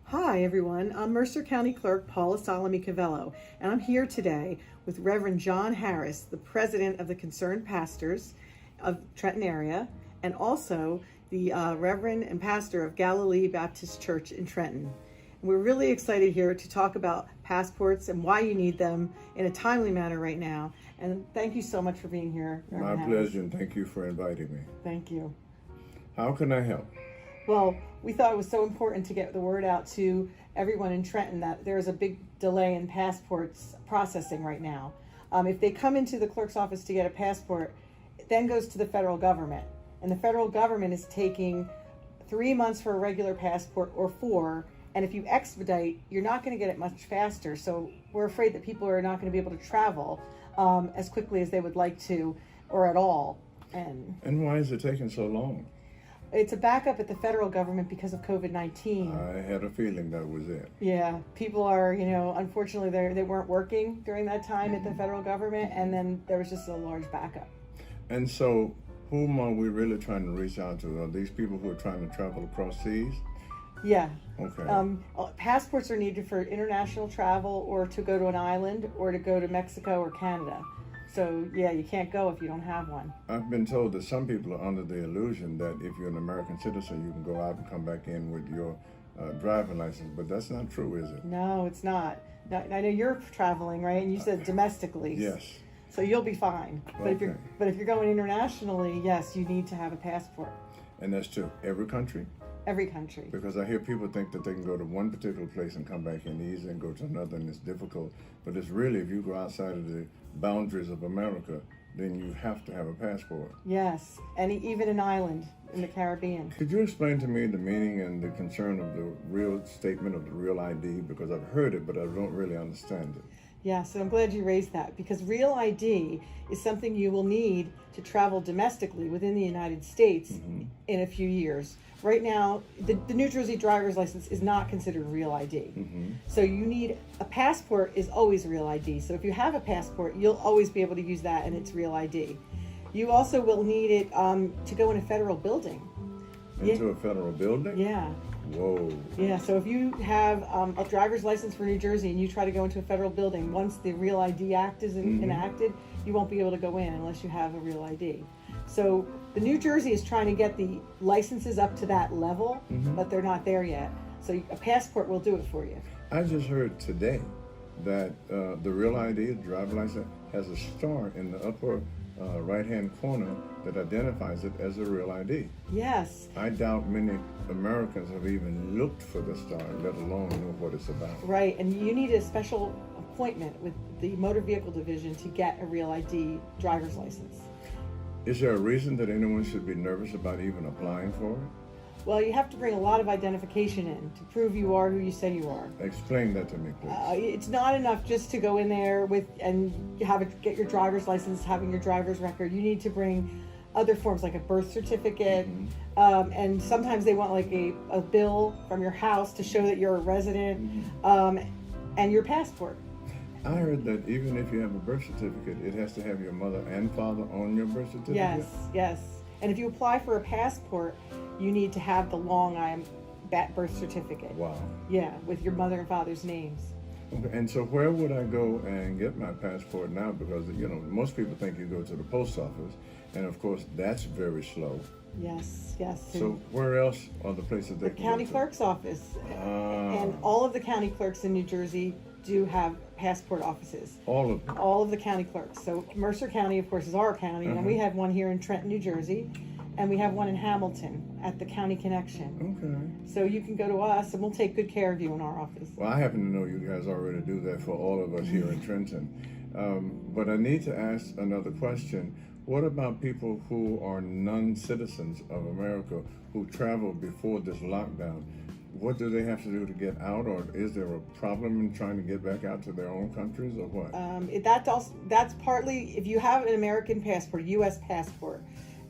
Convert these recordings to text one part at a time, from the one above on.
Hi everyone, I'm Mercer County Clerk Paula Sallomi Covello, and I'm here today with Reverend John Harris, the President of the Concerned Pastors of Trenton area, and also the Reverend and Pastor of Galilee Baptist Church in Trenton. And we're really excited here to talk about passports and why you need them in a timely manner right now. And thank you so much for being here, Reverend My Harris. pleasure, and thank you for inviting me. Thank you. How can I help? Well, we thought it was so important to get the word out to everyone in Trenton that there's a big delay in passports processing right now. If they come into the clerk's office to get a passport, it then goes to the federal government. And the federal government is taking 3 months for a regular passport or 4. And if you expedite, you're not going to get it much faster. So we're afraid that people are not going to be able to travel as quickly as they would like to or at all. And why is it taking so long? It's a backup at the federal government because of COVID-19. I had a feeling that was it. Yeah, people are, unfortunately they weren't working during that time at the federal government, and then there was just a large backup. And so, whom are we really trying to reach out to? Are these people who are trying to travel across seas? Yeah. Okay. Passports are needed for international travel or to go to an island or to go to Mexico or Canada. So, yeah, you can't go if you don't have one. I've been told that some people are under the illusion that if you're an American citizen, you can go out and come back in with your driving license, but that's not true, is it? No, it's not. Now, I know you're traveling, right? And you said domestically. Yes. So you'll be fine. But Okay. if you're going internationally, yes, you need to have a passport. And that's to every country? Every country. Because I hear people think that they can go to one particular place and come back in easy and go to another and it's difficult. But it's really, if you go outside of the boundaries of America, then you have to have a passport. Yes, and even an island in the Caribbean. Could you explain to me the meaning and the concern of the real statement of the real ID? Because I've heard it, but I don't really understand it. Yes, and I'm glad you raised that because real ID is something you will need to travel domestically within the United States in a few years. Right now, the New Jersey driver's license is not considered real ID. So you need a passport is always real ID. So if you have a passport, you'll always be able to use that and it's real ID. You also will need it to go in a federal building. Into a federal building? Yeah. Whoa. Yeah, so if you have a driver's license for New Jersey and you try to go into a federal building, once the Real ID Act is enacted, you won't be able to go in unless you have a Real ID. So the New Jersey is trying to get the licenses up to that level, but they're not there yet. So a passport will do it for you. I just heard today that the Real ID, the driver license, has a star in the upper right-hand corner that identifies it as a Real ID. Yes. I doubt many Americans have even looked for the star, let alone know what it's about. Right, and you need a special appointment with the Motor Vehicle Division to get a Real ID driver's license. Is there a reason that anyone should be nervous about even applying for it? Well, you have to bring a lot of identification in to prove you are who you say you are. Explain that to me, please. It's not enough just to go in there and get your driver's license, having your driver's record. You need to bring other forms like a birth certificate, and sometimes they want like a bill from your house to show that you're a resident, and your passport. I heard that even if you have a birth certificate, it has to have your mother and father on your birth certificate? Yes. And if you apply for a passport, you need to have the long birth certificate. Wow. Yeah, with your mother and father's names. Okay. And so where would I go and get my passport now? Because, most people think you go to the post office, and of course, that's very slow. Yes. So where else are the places they The can county go to? clerk's office. And all of the county clerks in New Jersey do have passport offices. All of them? All of the county clerks. So Mercer County, of course, is our county, and we have one here in Trenton, New Jersey, and we have one in Hamilton at the County Connection. Okay. So you can go to us, and we'll take good care of you in our office. Well, I happen to know you guys already do that for all of us here in Trenton. But I need to ask another question. What about people who are non-citizens of America who traveled before this lockdown? What do they have to do to get out, or is there a problem in trying to get back out to their own countries, or what? That's partly, if you have an American passport, a U.S. passport,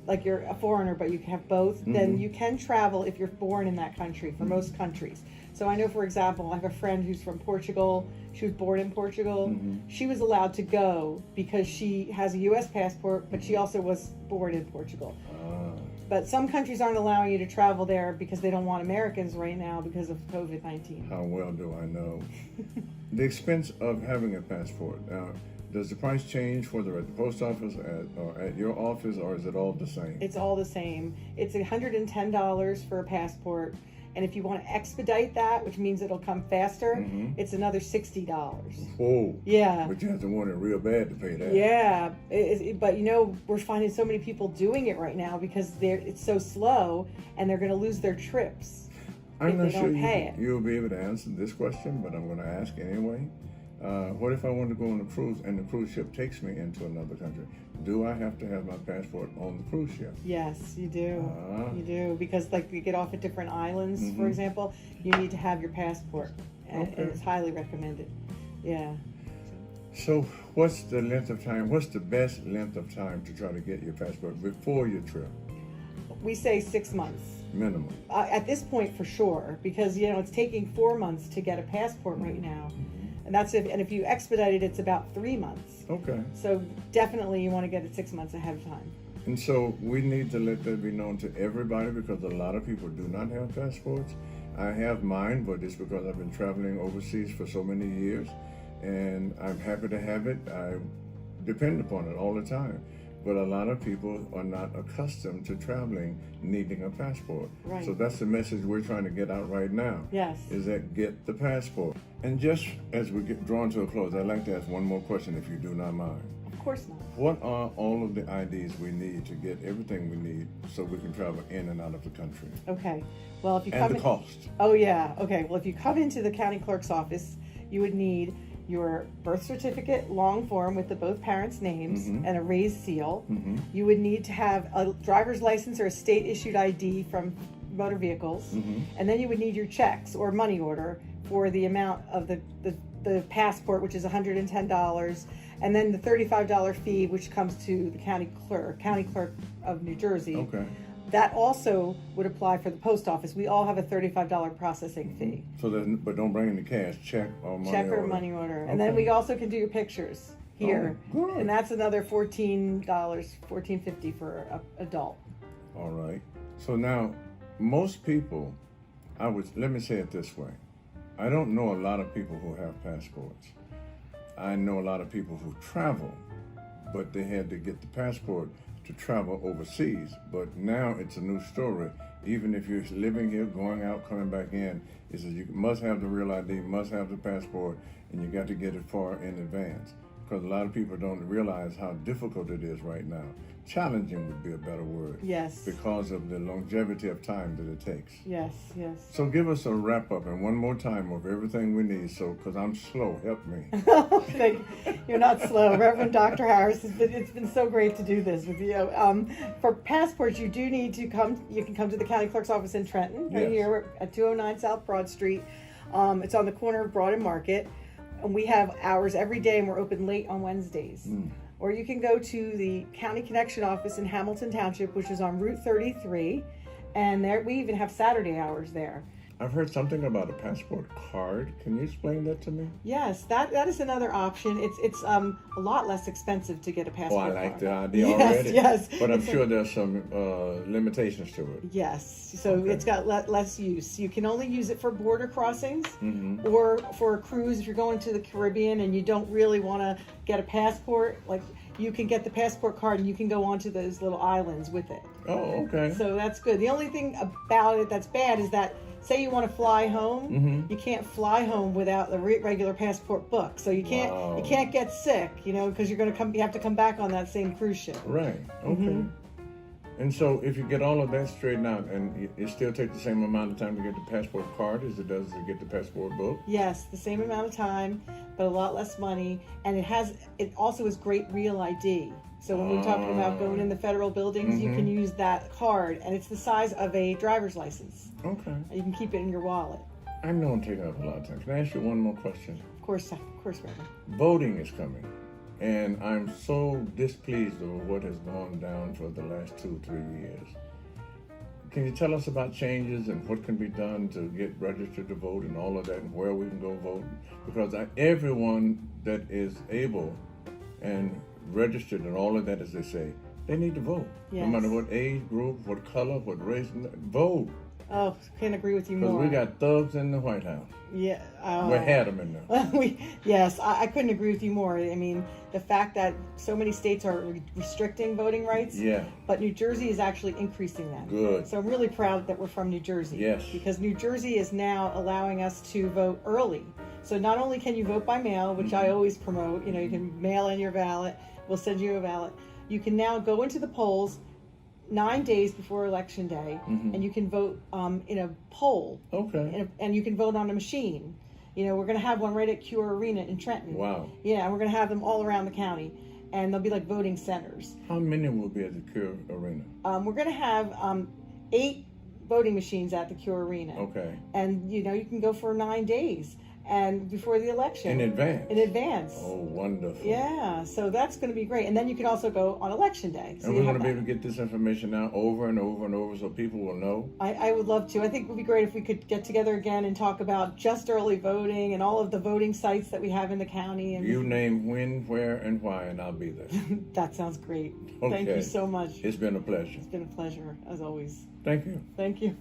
like you're a foreigner, but you have both, then you can travel if you're born in that country, for most countries. So I know, for example, I have a friend who's from Portugal. She was born in Portugal. She was allowed to go because she has a U.S. passport, but she also was born in Portugal. But some countries aren't allowing you to travel there because they don't want Americans right now because of COVID-19. How well do I know? The expense of having a passport. Does the price change whether at the post office or at your office, or is it all the same? It's all the same. It's $110 for a passport. And if you want to expedite that, which means it'll come faster, it's another $60. Whoa. Yeah. But you have to want it real bad to pay that. Yeah. But we're finding so many people doing it right now because it's so slow and they're going to lose their trips. I'm not sure you'll be able to answer this question, but I'm going to ask anyway. What if I want to go on a cruise and the cruise ship takes me into another country? Do I have to have my passport on the cruise ship? Yes, you do. You do, because like you get off at different islands, for example, you need to have your passport, and it's highly recommended. Yeah. So what's the length of time? What's the best length of time to try to get your passport before your trip? We say 6 months. Minimum. At this point, for sure, because it's taking 4 months to get a passport right now. And if you expedite it, it's about 3 months. Okay. So definitely you want to get it 6 months ahead of time. And so we need to let that be known to everybody, because a lot of people do not have passports. I have mine, but it's because I've been traveling overseas for so many years, and I'm happy to have it. I depend upon it all the time. But a lot of people are not accustomed to traveling needing a passport. Right. So that's the message we're trying to get out right now. Yes. Is that get the passport. And just as we get drawn to a close, I'd like to ask one more question, if you do not mind. Of course not. What are all of the IDs we need to get everything we need so we can travel in and out of the country? Okay. Well, if you And the cost. Oh yeah. Okay. Well, if you come into the county clerk's office, you would need your birth certificate, long form with both parents' names and a raised seal. You would need to have a driver's license or a state issued ID from motor vehicles, and then you would need your checks or money order for the amount of the passport, which is $110, and then the $35 fee, which comes to the county clerk of New Jersey. Okay. That also would apply for the post office. We all have a $35 processing fee. So then, but don't bring any cash, check or money order. Check or money order. And then we also can do your pictures here. Oh, good. And that's another $14.50 for an adult. All right. So now, most people, let me say it this way. I don't know a lot of people who have passports. I know a lot of people who travel, but they had to get the passport to travel overseas. But now it's a new story. Even if you're living here, going out, coming back in, it says you must have the real ID, must have the passport, and you got to get it far in advance. Because a lot of people don't realize how difficult it is right now. Challenging would be a better word. Yes. Because of the longevity of time that it takes. Yes, yes. So give us a wrap up and one more time of everything we need. So, because I'm slow, help me. You're not slow. Reverend Dr. Harris, it's been so great to do this with you. For passports, you do need to come. You can come to the county clerk's office in Trenton, right here at 209 South Broad Street. It's on the corner of Broad and Market. And we have hours every day, and we're open late on Wednesdays. Or you can go to the County Connection office in Hamilton Township, which is on Route 33, and there we even have Saturday hours there. I've heard something about a passport card. Can you explain that to me? Yes, that is another option. It's a lot less expensive to get a passport Oh, I like card. the idea already. Yes. But I'm sure there's some limitations to it. Yes, so it's got less use. You can only use it for border crossings or for a cruise if you're going to the Caribbean and you don't really want to get a passport. Like, you can get the passport card and you can go onto those little islands with it. Oh, okay. So that's good. The only thing about it that's bad is that, say you want to fly home, you can't fly home without the regular passport book. So you can't get sick, because you have to come back on that same cruise ship. Right. Okay. And so if you get all of that straightened out, and it still takes the same amount of time to get the passport card as it does to get the passport book? Yes, the same amount of time, but a lot less money. And it also is great real ID. So when we're talking about going in the federal buildings, you can use that card, and it's the size of a driver's license. Okay. You can keep it in your wallet. I know I'm taking up a lot of time. Can I ask you one more question? Of course, Reverend. Voting is coming, and I'm so displeased with what has gone down for the last 2-3 years. Can you tell us about changes and what can be done to get registered to vote and all of that, and where we can go vote? Because everyone that is able and registered and all of that, as they say, They need to vote. Yes. No matter what age group, what color, what race, vote. Oh, can't agree with you Because more. we got thugs in the White House. Yeah. We had them in there. Yes, I couldn't agree with you more. I mean, the fact that so many states are restricting voting rights, Yeah. but New Jersey is actually increasing them. Good. So I'm really proud that we're from New Jersey. Yes. Because New Jersey is now allowing us to vote early. So not only can you vote by mail, which I always promote, you can mail in your ballot, we'll send you a ballot. You can now go into the polls 9 days before Election Day, and you can vote in a poll. Okay. And you can vote on a machine. We're going to have one right at Cure Arena in Trenton. Wow. Yeah, and we're going to have them all around the county. And they'll be like voting centers. How many will be at the Cure Arena? We're going to have 8 voting machines at the Cure Arena. Okay. And, you can go for 9 days. And before the election. In advance? In advance. Oh, wonderful. Yeah, so that's going to be great. And then you can also go on Election Day. So and we want to be able to get this information out over and over and over so people will know. I would love to. I think it would be great if we could get together again and talk about just early voting and all of the voting sites that we have in the county. And you name when, where, and why, and I'll be there. That sounds great. Okay. Thank you so much. It's been a pleasure. It's been a pleasure, as always. Thank you. Thank you.